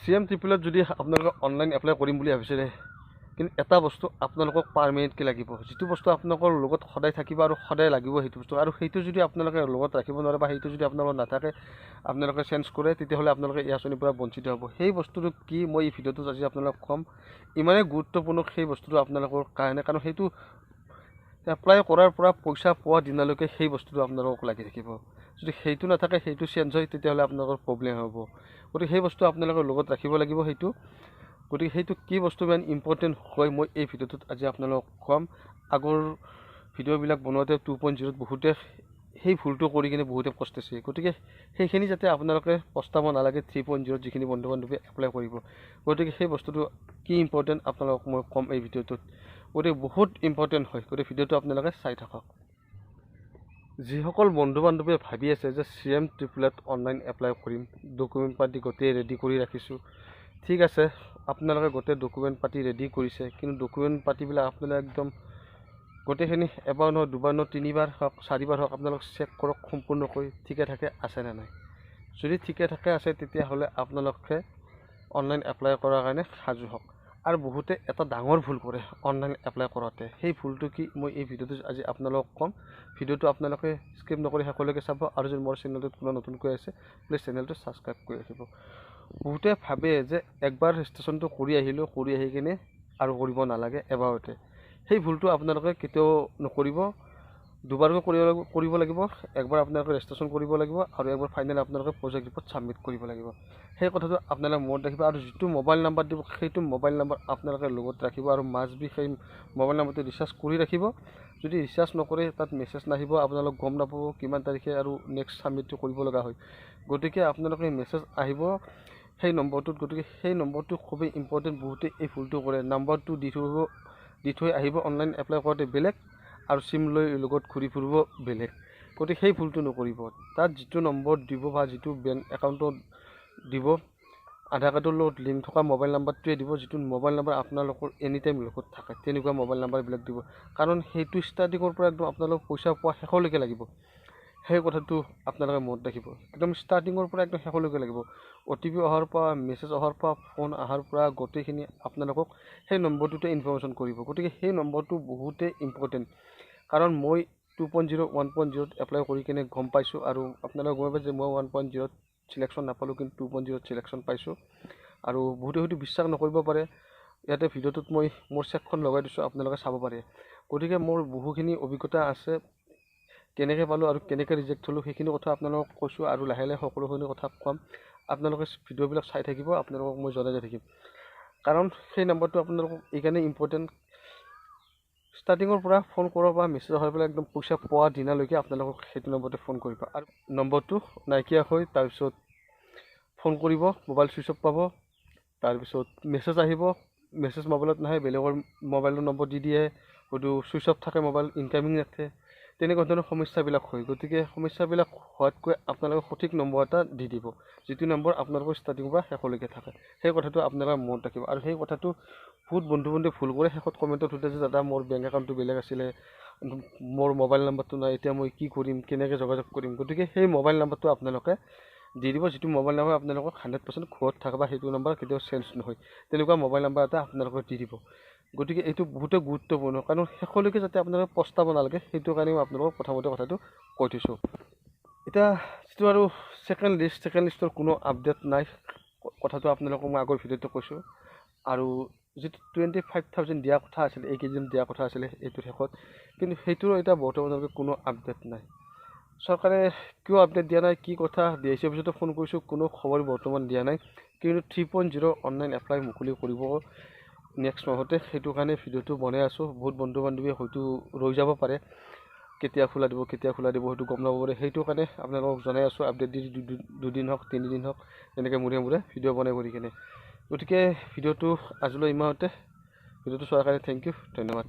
CM ট্ৰিপলত যদি আপোনালোকে online apply কৰিম বুলি ভাবিছিলে, কিন্তু এটা বস্তু আপোনালোকক পাৰ্মানেণ্টকৈ লাগিব, যিটো বস্তু আপোনালোকৰ লগত সদায় থাকিব আৰু সদায় লাগিব সেইটো বস্তু, আৰু সেইটো যদি আপোনালোকে লগত ৰাখিব নোৱাৰে বা সেইটো যদি আপোনালোকৰ নাথাকে, আপোনালোকে চেঞ্জ কৰে, তেতিয়াহ'লে আপোনালোকে এই আঁচনিৰ পৰা বঞ্চিত হ'ব। সেই বস্তুটো কি মই এই ভিডিঅ'টোত আজি আপোনালোকক ক'ম। ইমানেই গুৰুত্বপূৰ্ণ সেই বস্তুটো আপোনালোকৰ কাৰণে, কাৰণ সেইটো এপ্লাই কৰাৰ পৰা পইচা পোৱা দিনলৈকে সেই বস্তুটো আপোনালোকক লাগি থাকিব। যদি সেইটো নাথাকে, সেইটো চেঞ্জ হয়, তেতিয়াহ'লে আপোনালোকৰ প্ৰব্লেম হ'ব। গতিকে সেই বস্তু আপোনালোকৰ লগত ৰাখিব লাগিব সেইটো। গতিকে সেইটো কি বস্তু ইমান ইম্পৰ্টেণ্ট হয় মই এই ভিডিঅ'টোত আজি আপোনালোকক ক'ম। আগৰ ভিডিঅ'বিলাক বনোৱাতে 2.0ত বহুতে সেই ভুলটো কৰি কিনে বহুতে পস্তাইছে। গতিকে সেইখিনি যাতে আপোনালোকে পস্তাব নালাগে 3.0ত যিখিনি বন্ধু বান্ধৱীয়ে এপ্লাই কৰিব। গতিকে সেই বস্তুটো কি ইম্পৰ্টেণ্ট আপোনালোকক মই ক'ম এই ভিডিঅ'টোত। গতিকে বহুত ইম্পৰ্টেণ্ট হয়, গতিকে ভিডিঅ'টো আপোনালোকে চাই থাকক। যিসকল বন্ধু বান্ধৱীয়ে ভাবি আছে যে CM ট্ৰিপলত অনলাইন এপ্লাই কৰিম, ডকুমেণ্ট পাতি গোটেই ৰেডি কৰি ৰাখিছোঁ, ঠিক আছে, আপোনালোকে গোটেই ডকুমেণ্ট পাতি ৰেডি কৰিছে, কিন্তু ডকুমেণ্ট পাতিবিলাক আপোনালোকে একদম গোটেইখিনি এবাৰ নহয়, দুবাৰ নহয়, তিনিবাৰ হওক, চাৰিবাৰ হওক, আপোনালোকে চেক কৰক সম্পূৰ্ণকৈ ঠিকে থাকে আছেনে নাই। যদি ঠিকে থাকে আছে, তেতিয়াহ'লে আপোনালোকে অনলাইন এপ্লাই কৰাৰ কাৰণে সাজু হওক। আৰু বহুতে এটা ডাঙৰ ভুল কৰে অনলাইন এপ্লাই কৰোঁতে। সেই ভুলটো কি মই এই ভিডিঅ'টো আজি আপোনালোকক ক'ম। ভিডিঅ'টো আপোনালোকে স্কিপ নকৰি শেষলৈকে চাব, আৰু যদি মোৰ চেনেলটোত কোনো নতুনকৈ আছে প্লিজ চেনেলটো ছাবস্ক্ৰাইব কৰি ৰাখিব। বহুতে ভাবে যে একবাৰ ৰেজিষ্ট্ৰেশ্যনটো কৰি আহিলোঁ, কৰি আহি কিনে আৰু কৰিব নালাগে এবাৰতে। সেই ভুলটো আপোনালোকে কেতিয়াও নকৰিব। দুবাৰকৈ কৰিব লাগিব। একবাৰ আপোনালোকে ৰেজিষ্ট্ৰেশ্যন কৰিব লাগিব, আৰু একবাৰ ফাইনেল আপোনালোকে প্ৰজেক্ট ৰিপৰ্ট ছাবমিট কৰিব লাগিব। সেই কথাটো আপোনালোকে মনত ৰাখিব। আৰু যিটো মোবাইল নাম্বাৰ দিব, সেইটো মোবাইল নাম্বাৰ আপোনালোকে লগত ৰাখিব, আৰু মাষ্ট বি সেই মোবাইল নাম্বাৰটো ৰিচাৰ্জ কৰি ৰাখিব। যদি ৰিচাৰ্জ নকৰে, তাত মেছেজ নাহিব, আপোনালোক গম নাপাব কিমান তাৰিখে আৰু নেক্সট ছাবমিটটো কৰিব লগা হয়। গতিকে আপোনালোকে মেছেজ আহিব সেই নম্বৰটোত। গতিকে সেই নম্বৰটো খুবেই ইম্পৰ্টেণ্ট। বহুতে এই ভুলটো কৰে, নাম্বাৰটো দি থৈ আহিব অনলাইন এপ্লাই কৰোঁতে বেলেগ, আৰু চিম লৈ লগত ঘূৰি ফুৰিব বেলেগ। গতিকে সেই ভুলটো নকৰিব। তাত যিটো নম্বৰ দিব বা যিটো বেংক একাউণ্টত দিব, আধাৰ কাৰ্ডৰ লগত লিংক থকা মোবাইল নাম্বাৰটোৱে দিব, যিটো মোবাইল নাম্বাৰ আপোনালোকৰ এনি টাইম লগত থাকে, তেনেকুৱা মোবাইল নাম্বাৰবিলাক দিব। কাৰণ সেইটো ষ্টাৰ্টিঙৰ পৰা একদম আপোনালোক পইচা পোৱা শেষলৈকে লাগিব। সেই কথাটো আপোনালোকে মনত ৰাখিব। একদম ষ্টাৰ্টিঙৰ পৰা একদম শেষলৈকে লাগিব। OTP অহাৰ পৰা, মেছেজ অহাৰ পৰা, ফোন অহাৰ পৰা গোটেইখিনি আপোনালোকক সেই নম্বৰটোতে ইনফৰ্মেশ্যন কৰিব। গতিকে সেই নম্বৰটো বহুতেই ইম্পৰ্টেণ্ট। কাৰণ মই 2.0 1.0ত এপ্লাই কৰি কিনে গম পাইছোঁ, আৰু আপোনালোকে গম পাইছে যে মই 1.0ত চিলেকশ্যন নাপালোঁ, কিন্তু 2.0ত চিলেকশ্যন পাইছোঁ। আৰু বহুতে হয়তো বিশ্বাস নকৰিব পাৰে। ইয়াতে ভিডিঅ'টোত মই মোৰ চেকখন লগাই দিছোঁ, আপোনালোকে চাব পাৰে। গতিকে মোৰ বহুখিনি অভিজ্ঞতা আছে, কেনেকৈ পালোঁ আৰু কেনেকৈ ৰিজেক্ট হ'লোঁ সেইখিনি কথা আপোনালোকক কৈছোঁ, আৰু লাহে লাহে সকলোখিনি কথা ক'ম। আপোনালোকে ভিডিঅ'বিলাক চাই থাকিব, আপোনালোকক মই জনাই যাই থাকিম। কাৰণ সেই নম্বৰটো আপোনালোকক এইকাৰণে ইম্পৰ্টেণ্ট, ষ্টাৰ্টিঙৰ পৰা ফোন কৰাৰ পৰা মেছেজ অহাৰ পৰা একদম পইচা পোৱা দিনালৈকে আপোনালোকক সেইটো নম্বৰতে ফোন কৰিব। আৰু নম্বৰটো নাইকিয়া হৈ তাৰপিছত ফোন কৰিব, মোবাইল ছুইচ অফ পাব, তাৰপিছত মেছেজ আহিব, মেছেজ মোবাইলত নাহে, বেলেগৰ মোবাইলৰ নম্বৰ দি দিয়ে, হয়তো ছুইচ অফ থাকে মোবাইল, ইনকামিং নাথাকে, তেনেকুৱা ধৰণৰ সমস্যাবিলাক হয়। গতিকে সমস্যাবিলাক হোৱাতকৈ আপোনালোকে সঠিক নম্বৰ এটা দি দিব, যিটো নম্বৰ আপোনালোকৰ ষ্টাৰ্টিঙৰ পৰা শেষলৈকে থাকে। সেই কথাটো আপোনালোকে মনত ৰাখিব। আৰু সেই কথাটো বহুত বন্ধু বান্ধৱে ভুল কৰে, শেষত কমেণ্টত সোধে যে দাদা মোৰ বেংক একাউণ্টটো বেলেগ আছিলে, মোৰ মোবাইল নাম্বাৰটো নাই, এতিয়া মই কি কৰিম, কেনেকৈ যোগাযোগ কৰিম। গতিকে সেই মোবাইল নাম্বাৰটো আপোনালোকে দি দিব, যিটো মোবাইল নাম্বাৰ আপোনালোকক 100% ঘৰত থাকে বা সেইটো নাম্বাৰ কেতিয়াও চেঞ্জ নহয়, তেনেকুৱা মোবাইল নাম্বাৰ এটা আপোনালোকে দি দিব। গতিকে এইটো বহুতেই গুৰুত্বপূৰ্ণ, কাৰণ শেষলৈকে যাতে আপোনালোকে পস্তাব নালাগে, সেইটো কাৰণে মই আপোনালোকক প্ৰথমতে কথাটো কৈ থৈছোঁ। এতিয়া যিটো আৰু ছেকেণ্ড লিষ্টৰ কোনো আপডেট নাই, কথাটো আপোনালোকক মই আগৰ ভিডিঅ'তে কৈছোঁ। আৰু যিটো 25,000 দিয়া কথা আছিলে, এইকেইদিন দিয়া কথা আছিলে এইটোৰ শেষত, কিন্তু সেইটোৰ এতিয়া বৰ্তমানলৈকে কোনো আপডেট নাই। চৰকাৰে কিয় আপডেট দিয়া নাই, কি কথা, DIC অফিচতো ফোন কৰিছোঁ, কোনো খবৰ বৰ্তমান দিয়া নাই। কিন্তু 3.0 অনলাইন এপ্লাই মুকলি কৰিব নেক্সট মাহতে, সেইটো কাৰণে ভিডিঅ'টো বনাই আছোঁ। বহুত বন্ধু বান্ধৱীয়ে হয়তো ৰৈ যাব পাৰে, কেতিয়া খোলা দিব হয়তো গম নাপাব পাৰে। সেইটো কাৰণে আপোনালোকক জনাই আছোঁ, আপডেট দি 2 দিন হওক 3 দিন হওক, এনেকৈ মূৰে মূৰে ভিডিঅ' বনাই কৰি কিনে। গতিকে ভিডিঅ'টো আজিলৈ ইমানতে। ভিডিঅ'টো চোৱাৰ কাৰণে থেংক ইউ, ধন্যবাদ।